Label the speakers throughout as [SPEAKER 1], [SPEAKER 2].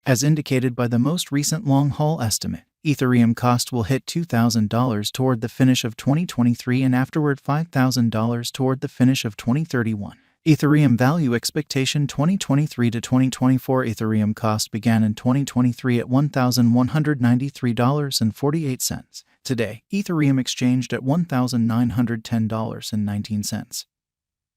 [SPEAKER 1] As indicated by the most recent long-haul estimate, Ethereum cost will hit $2,000 toward the finish of 2023 and afterward $5,000 toward the finish of 2031. Ethereum value expectation 2023 to 2024. Ethereum cost began in 2023 at $1,193.48. Today, Ethereum exchanged at $1,910.19.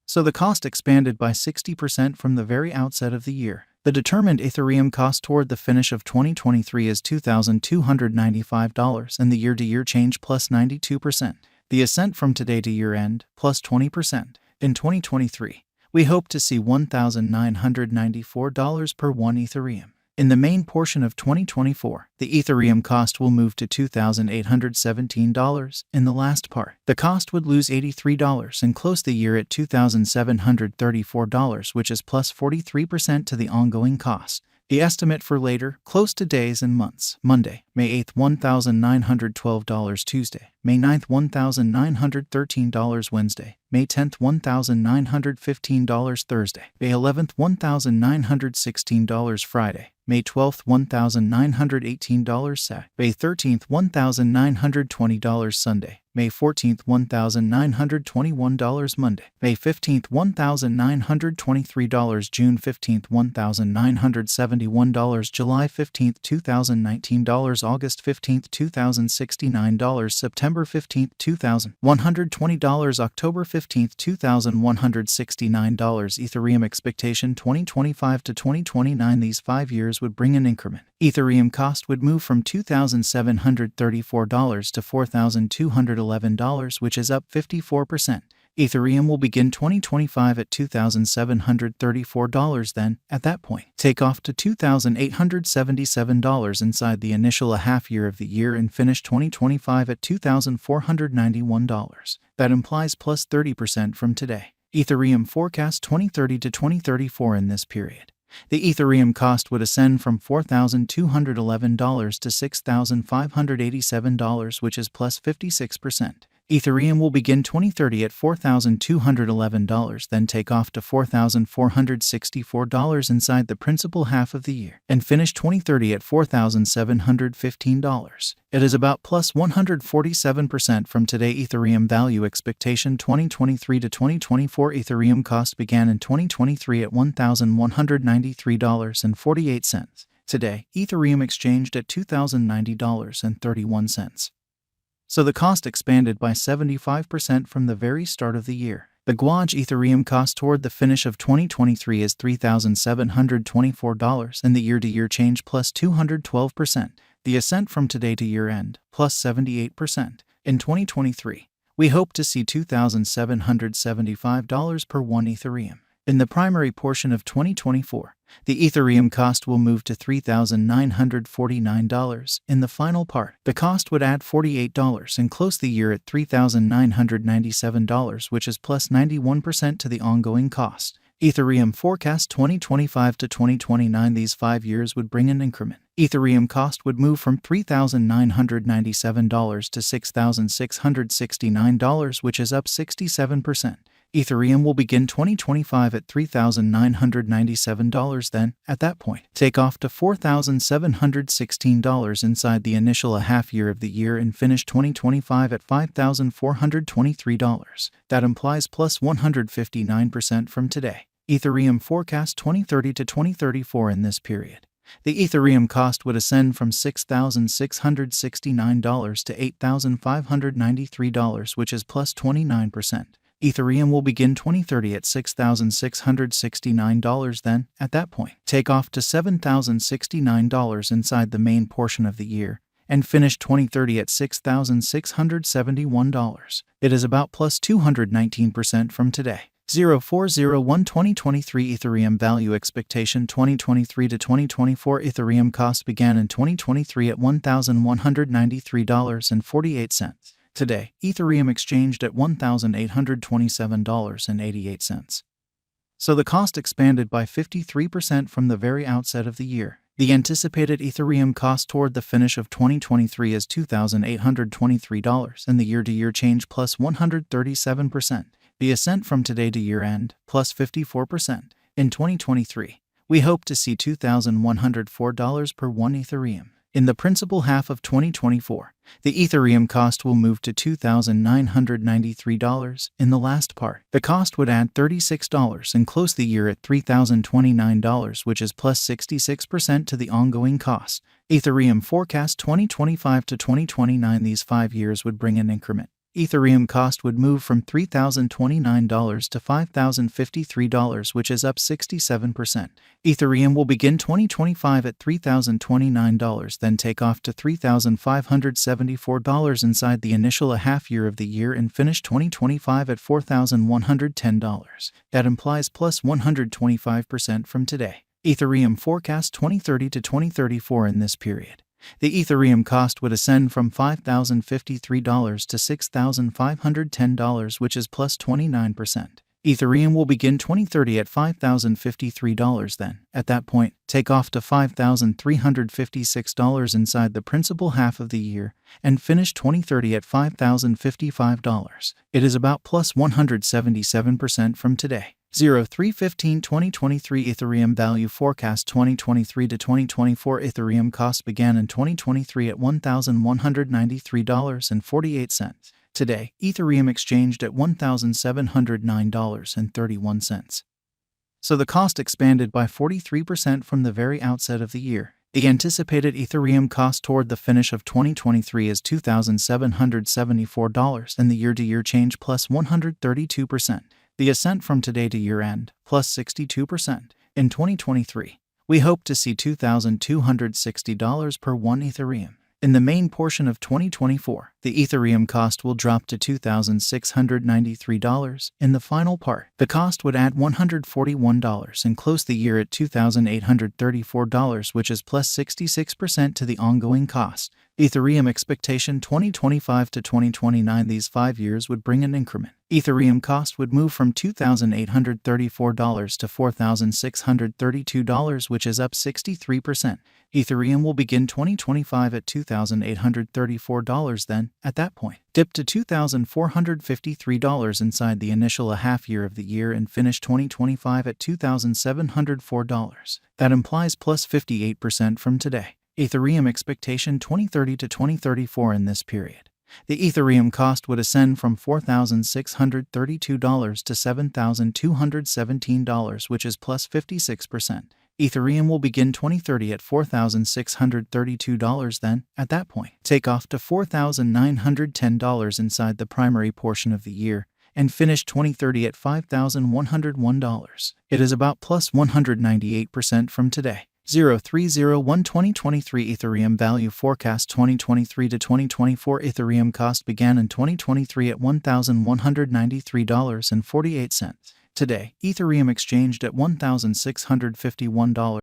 [SPEAKER 1] So the cost expanded by 60% from the very outset of the year. The determined Ethereum cost toward the finish of 2023 is $2,295 and the year-to-year change plus 92%. The ascent from today to year-end plus 20%. In 2023, we hope to see $1,994 per 1 Ethereum. In the main portion of 2024, the Ethereum cost will move to $2,817. In the last part, the cost would lose $83 and close the year at $2,734, which is plus 43% to the ongoing cost. The estimate for later, close to days and months: Monday, May 8th, $1,912, Tuesday, May 9th, $1,913, Wednesday, May 10th, $1,915, Thursday, May 11th, $1,916, Friday, May 12th, $1,918, Saturday, May 13th, $1,920, Sunday, May 14th, $1,921, Monday, May 15th, $1,923, June 15th, $1,971, July 15th, $2,019, August 15th, $2,069, September 15th, $2,120, October 15th, $2,169. Ethereum expectation 2025 to 2029. These 5 years would bring an increment. Ethereum cost would move from $2,734 to $4,211, which is up 54%. Ethereum will begin 2025 at $2,734, then, at that point, take off to $2,877 inside the initial half year of the year and finish 2025 at $2,491. That implies plus 30% from today. Ethereum forecast 2030 to 2034 in this period. The Ethereum cost would ascend from $4,211 to $6,587, which is plus 56%. Ethereum will begin 2030 at $4,211, then take off to $4,464 inside the principal half of the year, and finish 2030 at $4,715. It is about plus 147% from today. Ethereum value expectation 2023 to 2024. Ethereum cost began in 2023 at $1,193.48. Today, Ethereum exchanged at $2,090.31. So the cost expanded by 75% from the very start of the year. The Guaj Ethereum cost toward the finish of 2023 is $3,724 and the year-to-year change plus 212%. The ascent from today to year-end plus 78%. In 2023, we hope to see $2,775 per 1 Ethereum. In the primary portion of 2024, the Ethereum cost will move to $3,949. In the final part, the cost would add $48 and close the year at $3,997, which is plus 91% to the ongoing cost. Ethereum forecast 2025 to 2029. These 5 years would bring an increment. Ethereum cost would move from $3,997 to $6,669, which is up 67%. Ethereum will begin 2025 at $3,997, then, at that point, take off to $4,716 inside the initial half year of the year and finish 2025 at $5,423. That implies plus 159% from today. Ethereum forecast 2030 to 2034 in this period. The Ethereum cost would ascend from $6,669 to $8,593, which is plus 29%. Ethereum will begin 2030 at $6,669, then, at that point, take off to $7,069 inside the main portion of the year, and finish 2030 at $6,671. It is about plus 219% from today. 0401-2023 Ethereum value expectation 2023 to 2024. Ethereum cost began in 2023 at $1,193.48. Today, Ethereum exchanged at $1,827.88. So the cost expanded by 53% from the very outset of the year. The anticipated Ethereum cost toward the finish of 2023 is $2,823 and the year-to-year change plus 137%. The ascent from today to year-end plus 54%. In 2023, we hope to see $2,104 per 1 Ethereum. In the principal half of 2024, the Ethereum cost will move to $2,993. In the last part, the cost would add $36 and close the year at $3,029, which is plus 66% to the ongoing cost. Ethereum forecast 2025 to 2029. These 5 years would bring an increment. Ethereum cost would move from $3,029 to $5,053, which is up 67%. Ethereum will begin 2025 at $3,029, then take off to $3,574 inside the initial half year of the year and finish 2025 at $4,110. That implies plus 125% from today. Ethereum forecast 2030 to 2034 in this period. The Ethereum cost would ascend from $5,053 to $6,510, which is plus 29%. Ethereum will begin 2030 at $5,053, then, at that point, take off to $5,356 inside the principal half of the year, and finish 2030 at $5,055. It is about plus 177% from today. 03/15/2023 Ethereum value forecast 2023 to 2024 Ethereum cost began in 2023 at $1,193.48. Today, Ethereum exchanged at $1,709.31. So the cost expanded by 43% from the very outset of the year. The anticipated Ethereum cost toward the finish of 2023 is $2,774, and the year-to-year change plus 132%. The ascent from today to year-end, plus 62%. In 2023, we hope to see $2,260 per 1 Ethereum. In the main portion of 2024, the Ethereum cost will drop to $2,693. In the final part, the cost would add $141 and close the year at $2,834, which is plus 66% to the ongoing cost. Ethereum expectation 2025 to 2029. These 5 years would bring an increment. Ethereum cost would move from $2,834 to $4,632, which is up 63%. Ethereum will begin 2025 at $2,834, then, at that point, dip to $2,453 inside the initial half year of the year and finish 2025 at $2,704. That implies plus 58% from today. Ethereum expectation 2030 to 2034 in this period. The Ethereum cost would ascend from $4,632 to $7,217, which is plus 56%. Ethereum will begin 2030 at $4,632, then, at that point, take off to $4,910 inside the primary portion of the year, and finish 2030 at $5,101. It is about plus 198% from today. 03/01/2023 Ethereum value forecast 2023 to 2024 Ethereum cost began in 2023 at $1,193.48. Today, Ethereum exchanged at $1,651.